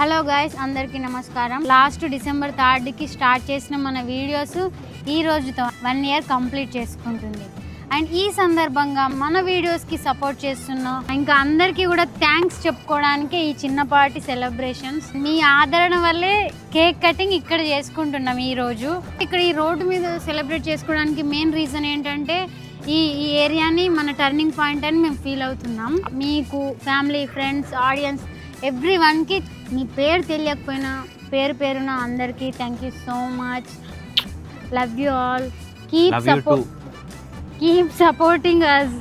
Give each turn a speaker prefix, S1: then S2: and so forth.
S1: Hello guys, అందరికీ నమస్కారం. Last December 3కి స్టార్ట్ చేసిన మన వీడియోస్ ఈ రోజుతో 1 ఇయర్ కంప్లీట్ చేసుకుంటుంది. అండ్ ఈ సందర్భంగా మన వీడియోస్కి సపోర్ట్ చేస్తున్న ఇంకా అందరికీ కూడా థ్యాంక్స్ చెప్పుకోవడానికి ఈ చిన్నపాటి సెలబ్రేషన్స్. మీ ఆదరణ వల్లే కేక్ కటింగ్ ఇక్కడ చేసుకుంటున్నాం. ఇక్కడ ఈ రోడ్డు మీద సెలబ్రేట్ చేసుకోవడానికి మెయిన్ రీజన్ ఏంటంటే ఈ ఏరియాని మన టర్నింగ్ పాయింట్ అని మేము ఫీల్ అవుతున్నాం. మీకు ఫ్యామిలీ, ఫ్రెండ్స్, ఆడియన్స్ ఎవ్రీవన్కి మీ పేరు తెలియకపోయినా పేరున అందరికీ thank you so much. Love you all. Keep supporting us.